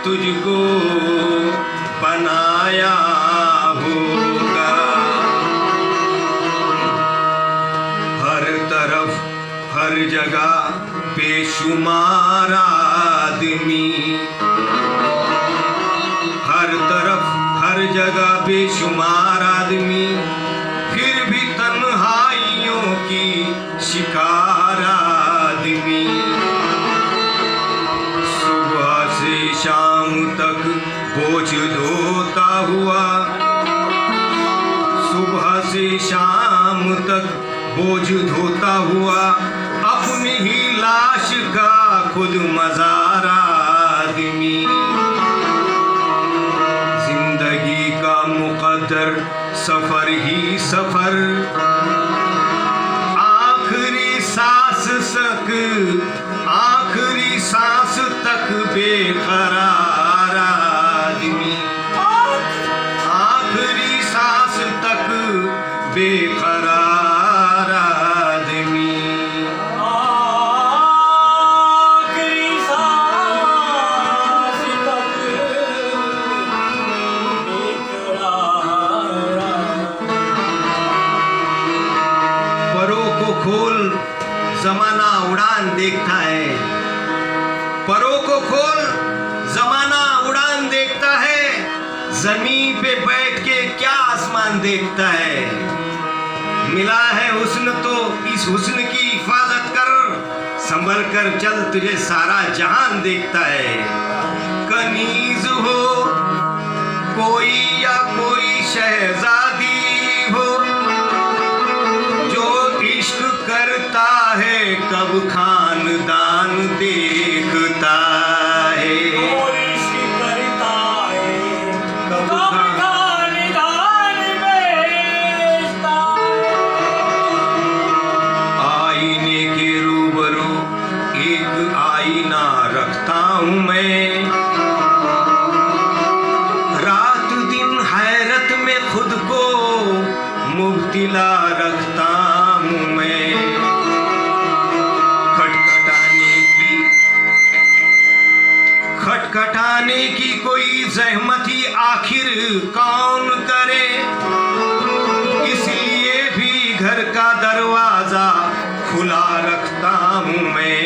तुझको बनाया होगा। हर तरफ हर जगह बेशुमार आदमी, हर तरफ हर जगह बेशुमार आदमी, फिर भी तन्हाइयों की शिकार आदमी। सुबह से शाम तक बोझ ढोता हुआ, सुबह से शाम तक बोझ ढोता हुआ, अपनी ही लाश का खुद मज़ार आदमी। जिंदगी का मुकद्दर सफर ही सफर, आखिरी सांस तक बेकरार आदमी, आखिरी सांस तक बेकरार आदमी। परों को खोल जमाना उड़ान देखता है, परों को खोल जमाना उड़ान देखता है, जमीन पे बैठ के क्या आसमान देखता है। मिला है हुस्न तो इस हुस्न की हिफाजत कर, संभल कर चल तुझे सारा जहान देखता है। कनीज हो कोई या कोई शहजादी हो, जो इश्क करता है कब खानदान देखता है। आईने के रूबरू एक आईना रखता हूँ मैं, रात दिन हैरत में खुद को मुब्तिला रखता हूँ मैं। खटखटाने की कोई ज़हमत ही आखिर कौन करे, इसलिए भी घर का दरवाजा खुला रखता हूँ मैं।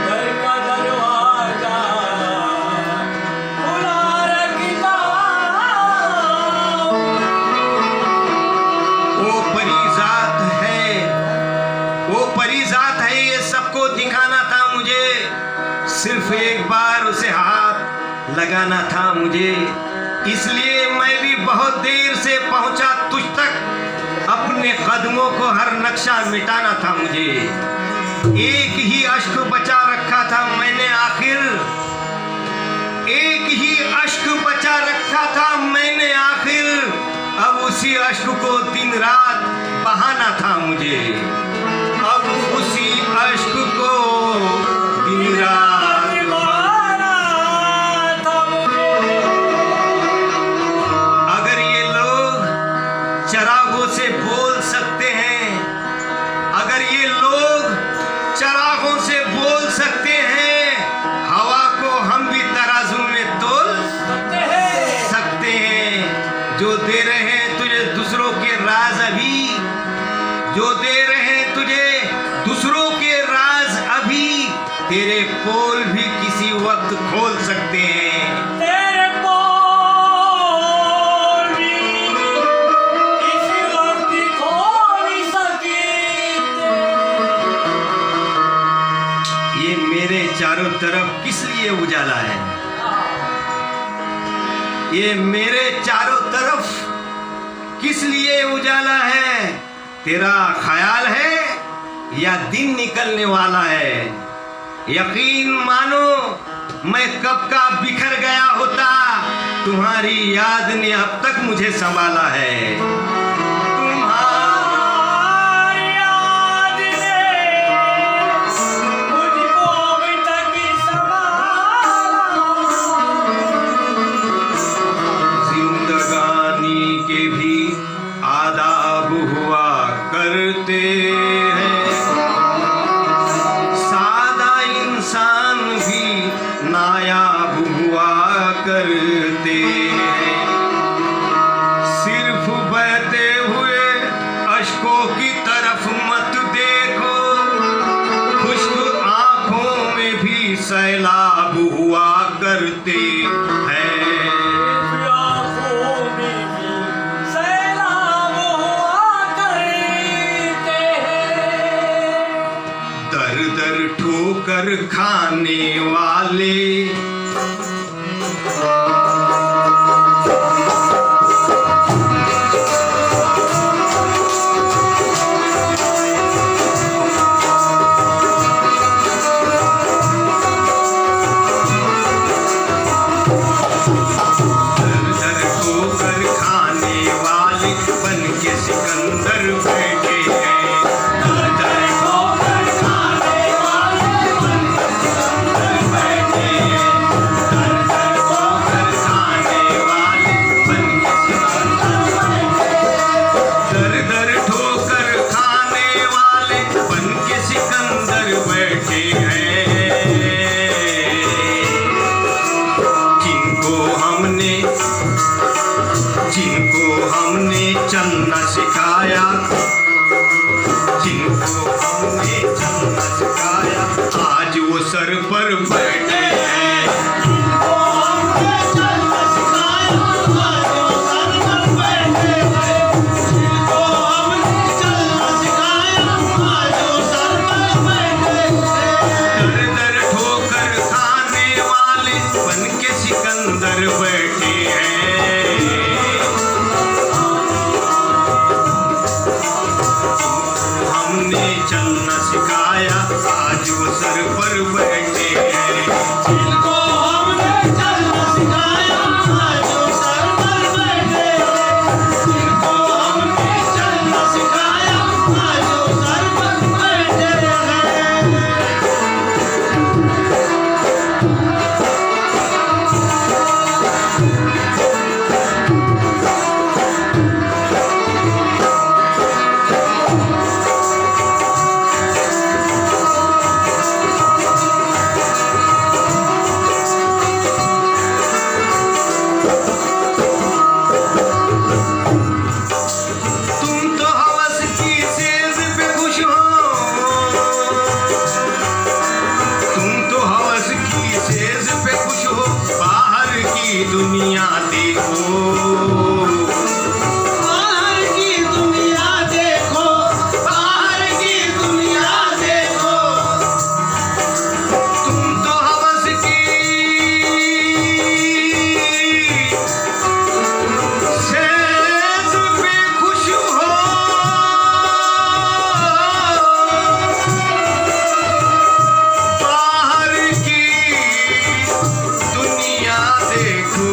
घर का दरवाजा खुला रखता हूँ। वो परिजात है, वो परिजात है, ये सबको दिखाना था मुझे, सिर्फ एक बार उसे हाथ लगाना था मुझे। इसलिए मैं भी बहुत देर से पहुंचा तुझ तक, अपने कदमों को हर नक्शा मिटाना था मुझे। एक ही अश्क बचा रखा था मैंने आखिर, एक ही अश्क बचा रखा था मैंने आखिर, अब उसी अश्क को दिन रात बहाना था मुझे। अब उसी अश्क को दिन रात बहाना था मुझे। अगर ये लोग चरागों से बोल सकते हैं, अगर ये लोग चरागों से बोल सकते हैं, हवा को हम भी तराजू में तोल सकते हैं। जो दे रहे हैं तुझे दूसरों के राज अभी, जो दे रहे हैं तुझे दूसरों के राज अभी, तेरे पोल भी किसी वक्त खोल सकते हैं। तेरे पोल भी किसी वक्त खोल सकते। ये मेरे चारों तरफ किस लिए उजाला है, ये मेरे चारों तरफ किस लिए उजाला है। तेरा ख्याल है या दिन निकलने वाला है। यकीन मानो मैं कब का बिखर गया होता, तुम्हारी याद ने अब तक मुझे संभाला है। तुम्हारी याद ने मुझको अभी तक संभाला। जिंदगानी के भी आदाब हुआ करते हैं, दर ठोकर खाने वाले चलना सिखाया, जिनको हमने चलना सिखाया, आज वो सर पर बैठे हैं। जिनको हमने चलना सिखाया, आज वो सर पर बैठे हैं। जिनको हमने चलना सिखाया, आज वो सर पर बैठे हैं। दर दर ठोकर खाने वाले बन के सिकंदर बैठे हैं। चलना सिखाया, आज वो सर पर बैठे हैं। जिनको हमने चलना सिखाया, आज वो सर पर बैठे हैं। जिनको हमने चलना सिखाया, आज वो सर पर बैठे हैं। दुनिया देखो, बाहर की दुनिया देखो, बाहर की दुनिया देखो। तुम तो हवस की सेज पे खुश हो, बाहर की दुनिया देखो।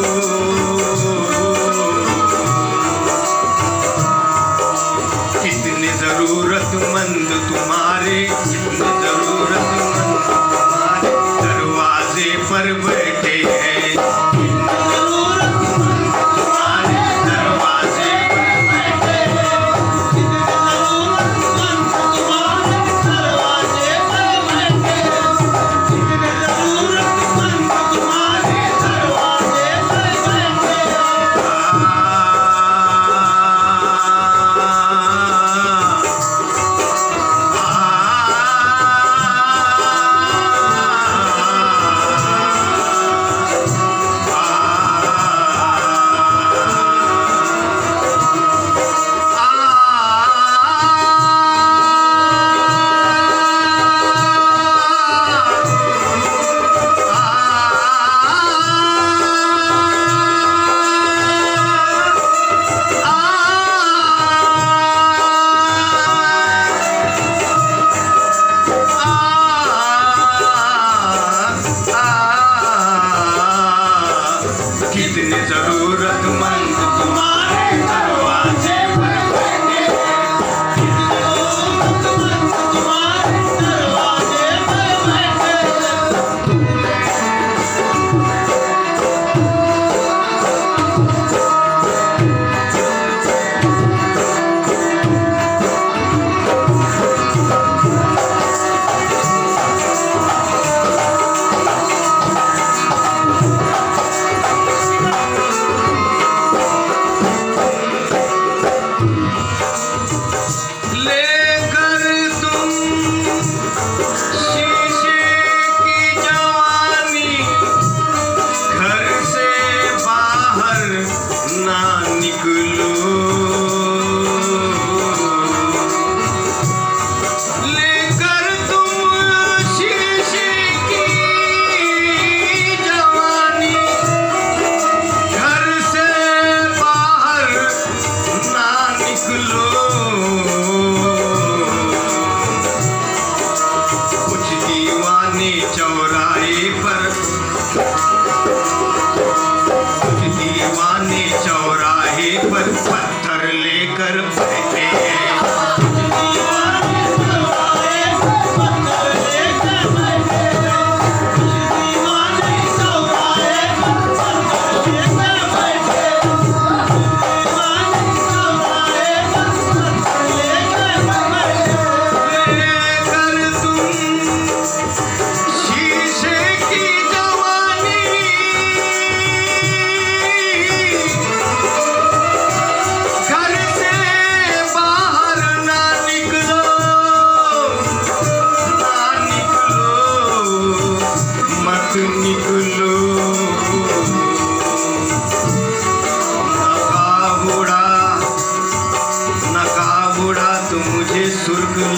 कितने जरूरतमंद तुम्हारे, कितने जरूरतमंद तुम्हारे दरवाजे पर बैठे हैं। कितने जरूरतमंद तुम्हारे दरवाजे पर बैठे हैं। कितने जरूरतमंद तुम्हारे दरवाजे पर बैठे हैं। कितने जरूरतमंद तुम्हारे दरवाजे पर बैठे हैं।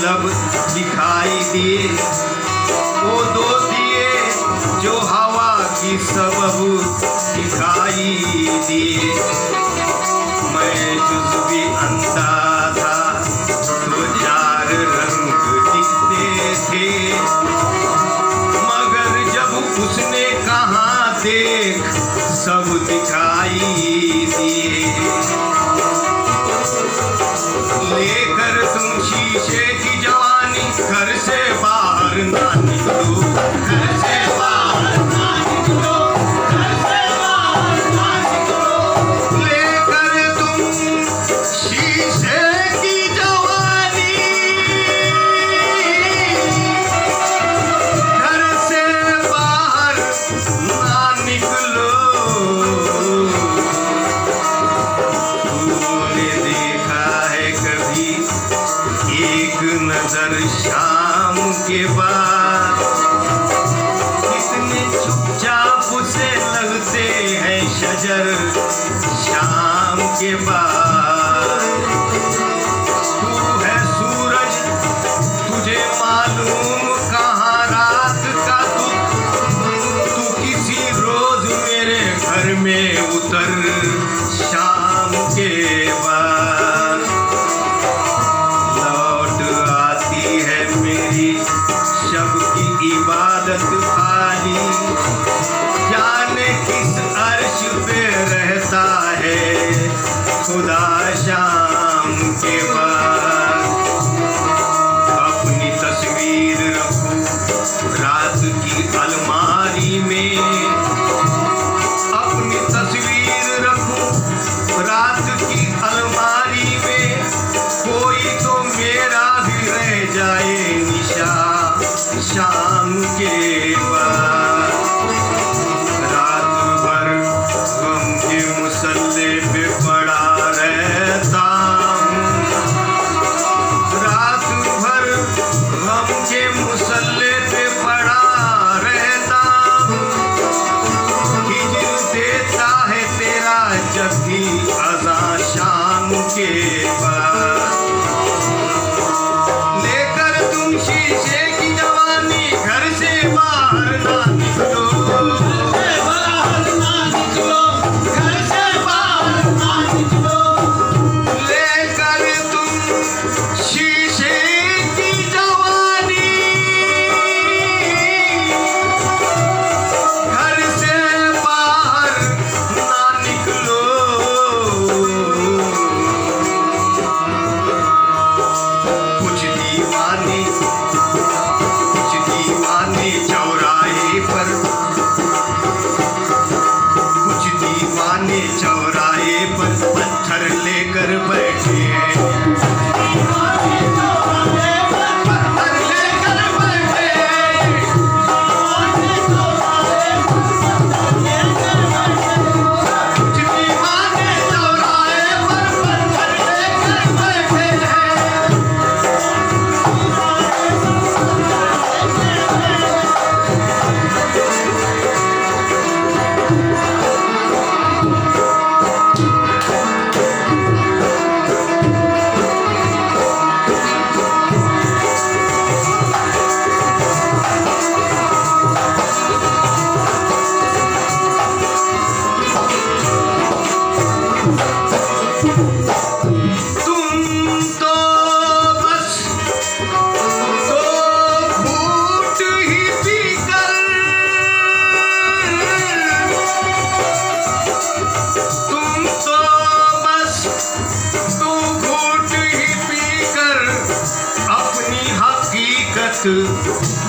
लब दिखाई दिए, वो दो दिए जो हवा की सबब दिखाई दिए। मैं जुज़्वी अंधा था तो चार रंग दिखते थे, मगर जब उसने कहा देख सब दिखाई दिए। लेकर तुम शीशे की जवानी घर से बाहर ना निकलो, घर से बाहर ना निकलो, घर से बाहर ना निकलो। लेकर तुम शीशे की जवानी घर से बाहर ना निकलो। एक नजर शाम के बाद कितने चुपचाप से लगते हैं शजर शाम के बाद। तू है सूरज तुझे मालूम कहाँ रात का दुख, तू किसी रोज मेरे घर में उतर शाम के बाद। शब की इबादत खाली जाने किस अर्श पे रहता है खुदा शाम के बाद। अपनी तस्वीर रखूं रात की अलमारी में, अपनी तस्वीर रखूं रात की अलमारी में, कोई तो मेरा भी रह जाए निशा शाम के बाद। रात भर गम के मुसल्ले पे पड़ा रहता हूँ, रात भर गम के मुसल्ले पे पड़ा रहता हूँ। हिजर देता है तेरा जब भी अज़ां शाम के बाद। लेकर तुम शीशे की जवानी घर से बाहर ना निकलो, घर से बाहर ना निकलो, घर से बाहर ना निकलो। लेकर तुम शीशे की जवानी घर से बाहर ना निकलो। कुछ दीवाने चौराहे पर, कुछ दीवाने चौराहे पर पत्थर लेकर बैठे हैं, पत्थर लेकर बैठे हैं। कुछ दीवाने चौराहे पर पत्थर लेकर बैठे हैं।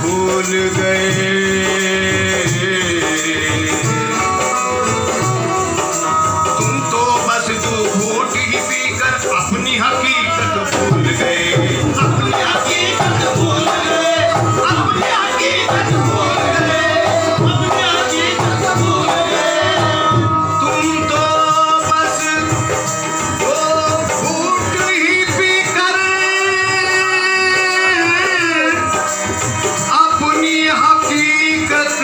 भूल गए। तुम तो बस दो घूंट ही पीकर अपनी हकीकत भूल गए, अपनी हकीकत भूल गए, अपनी हकीकत भूल गए, अपनी हकीकत भूल गए। तुम तो बस दो घूंट ही पीकर अपनी हकीकत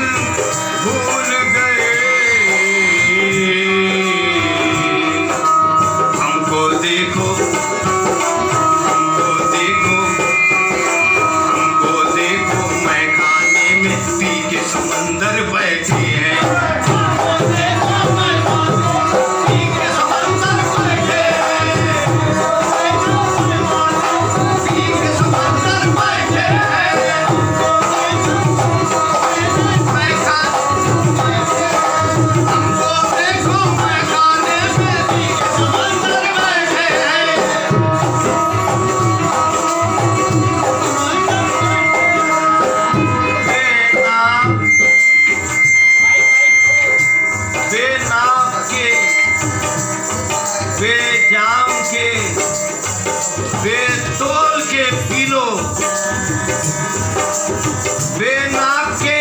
बेनाक के,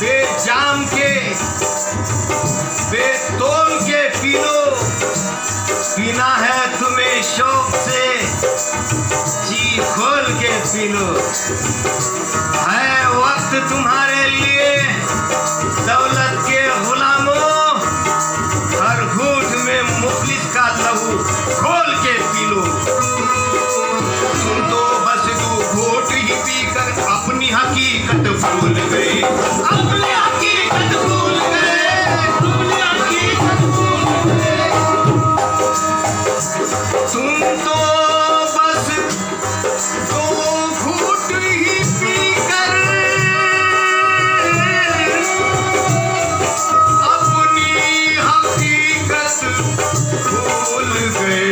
बेजाम के, बेतोल के पी लो। पीना है तुम्हें शौक से, जी खोल के पी लो। है वक्त तुम्हारे लिए दौलत के गुलामों, हर घूंट में मुफलिस का लहू खोल के पी लो। तुम तो बस दो घूंट ही पीकर अपनी हकीकत भूल गए, अपनी हकीकत भूल गए, अपनी हकीकत भूल गए। तुम तो बस दो घूंट ही पीकर अपनी हकीकत भूल गए।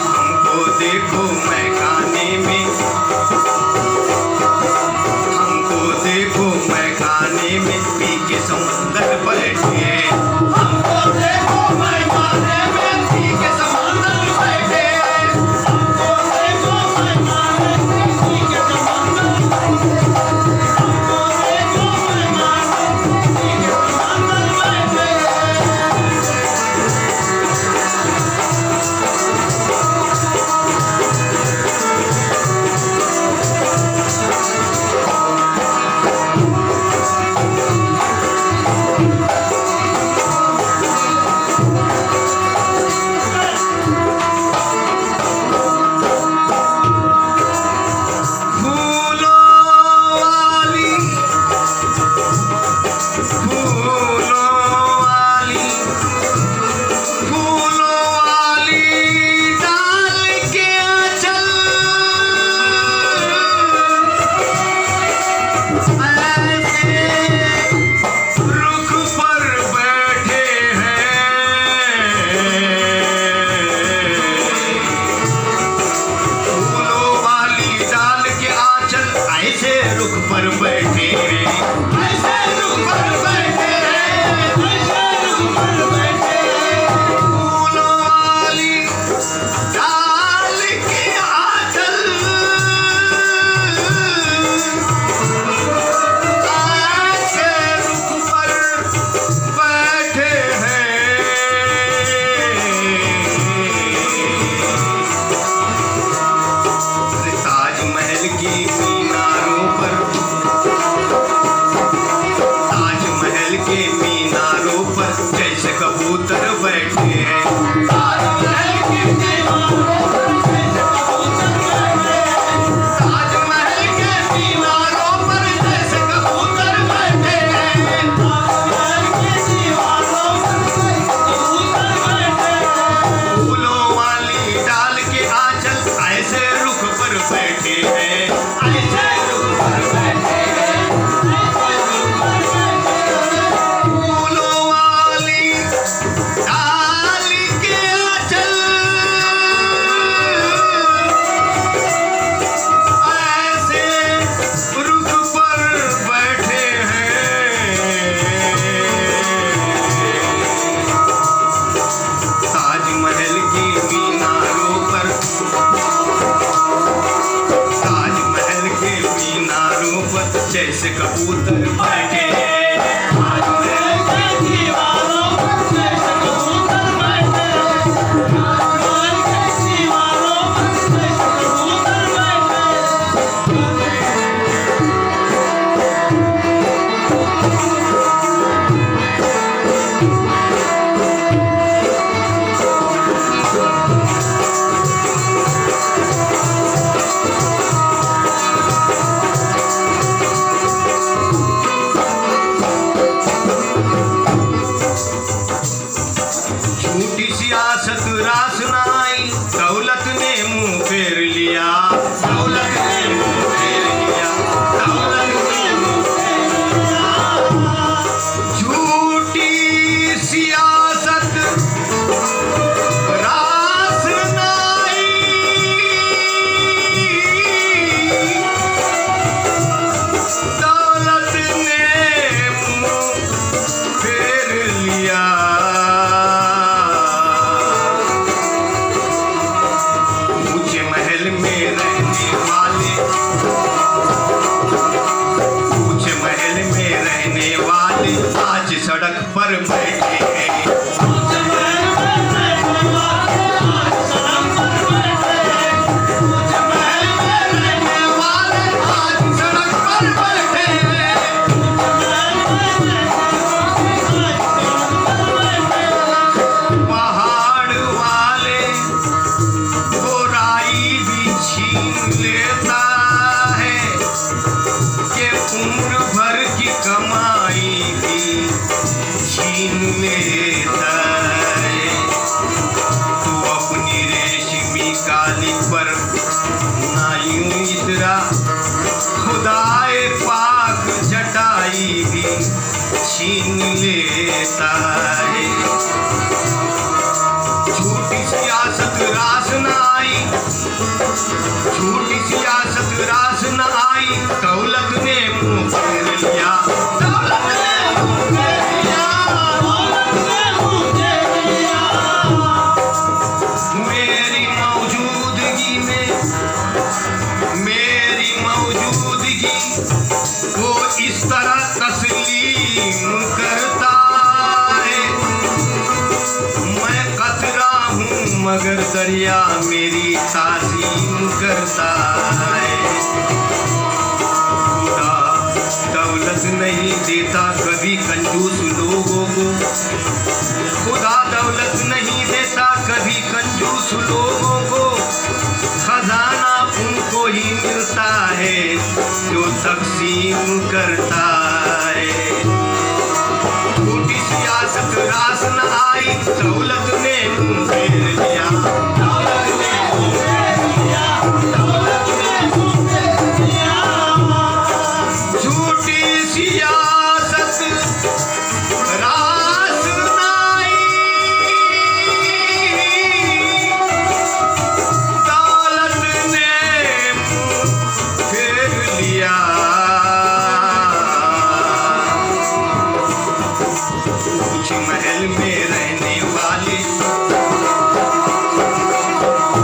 हमको देखो मैखाने में, हमको देखो मैखाने में पी के समुंदर बैठे। हमको देखो मैखाने में पी के समुंदर बैठे। हमको देखो मैखाने में पी के समुंदर बैठे। हमको देखो मैखाने में पी के समुंदर बैठे। जैसे कबूतर बैठे सियासत रास नाई, दौलत ने मुंह फेर लिया, दौलत ने मुंह फेर लिया, दौलत ने मुंह फेर लिया। झूठी सियासत रास नाई, दौलत ने मुंह फेर लिया। सियासत रास न आई, झूठी सियासत रास न आई, दौलत ने मुंह फेर लिया, दौलत ने मुंह फेर लिया, दौलत ने मुंह फेर लिया। मेरी मौजूदगी वो इस तरह तस्लीम करता है, मैं कतरा हूँ मगर दरिया मेरी ताज़ीम करता है। खुदा दौलत नहीं देता कभी कंजूस लोगों को, खुदा दौलत नहीं देता कभी कंजूस लोगों को, खजाना उनको ही मिलता है जो तकसीम करता है। झूठी सियासत रास न आई, दौलत ने मुंह फेर लिया, दौलत ने मुंह फेर लिया, दौलत ने मुंह फेर लिया। झूठी सियासत रास न आई, दौलत ने मुंह फेर लिया। कुछ महल में रहने वाले,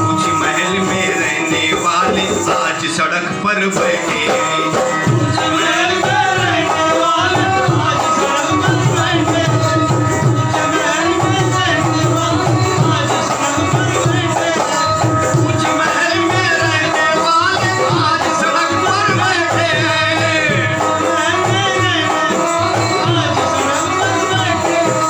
कुछ महल में रहने वाले आज सड़क पर बैठे हैं, कुछ महल में रहने वाले आज सड़क पर बैठे हैं, कुछ महल में रहने वाले आज सड़क पर बैठे हैं, कुछ महल में रहने वाले आज सड़क पर बैठे हैं, महल में रहने वाले आज सड़क पर बैठे हैं।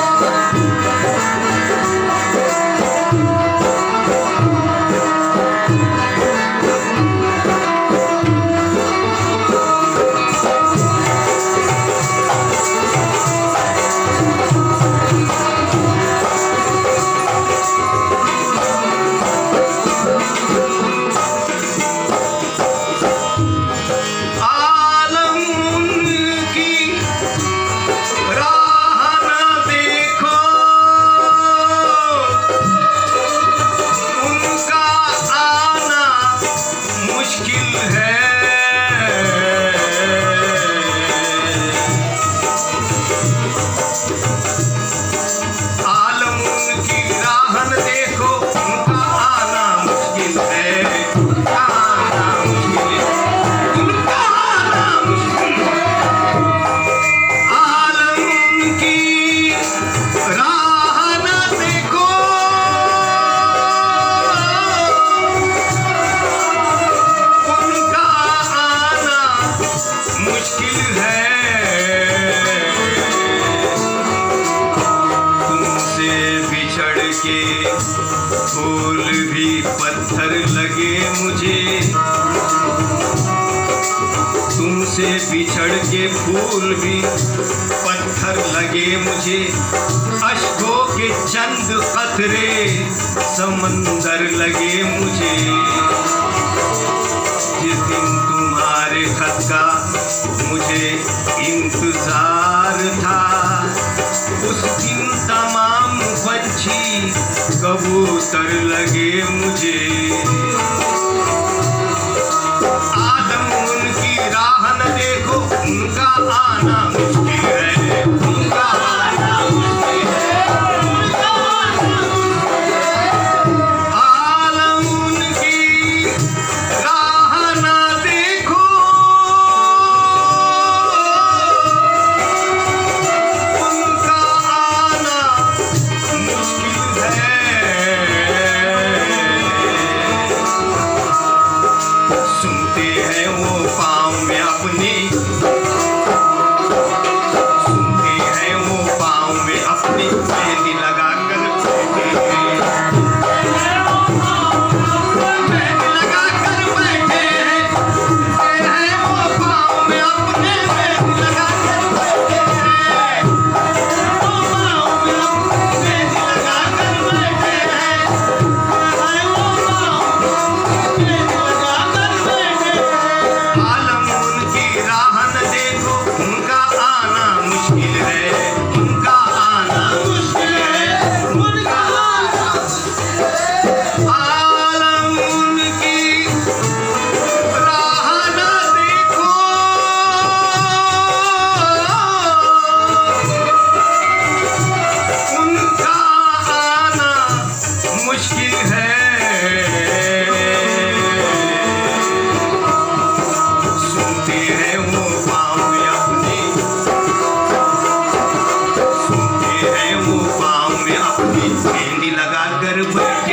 आलम उनकी राह न देखो, उनका आना मुश्किल है, आलम उनकी राह न देखो, उनका आना मुश्किल है, उनका आना मुश्किल है, उनका आना मुश्किल है। आलम उनकी राह न देखो, उनका आना मुश्किल है। तुमसे बिछड़ के फूल भी पत्थर लगे मुझे, तुमसे बिछड़ के फूल भी पत्थर लगे मुझे, अश्कों के चंद कतरे समंदर लगे मुझे। जिस दिन तुम्हारे खत का मुझे इंतजार था, उस दिन तमाम पंछी कबूतर लगे मुझे। आदम उनकी राह न देखो, उनका आना मुश्किल है, उनका आना मुश्किल है, उनका आना मुश्किल है। आलम उनकी राह न देखो, उनका आना मुश्किल है। सुनते हैं वो पाँव में अपने, मुश्किल है। सुनते हैं वो पाँव में अपने, सुनते हैं वो पाँव में अपनी मेहंदी लगा कर बैठे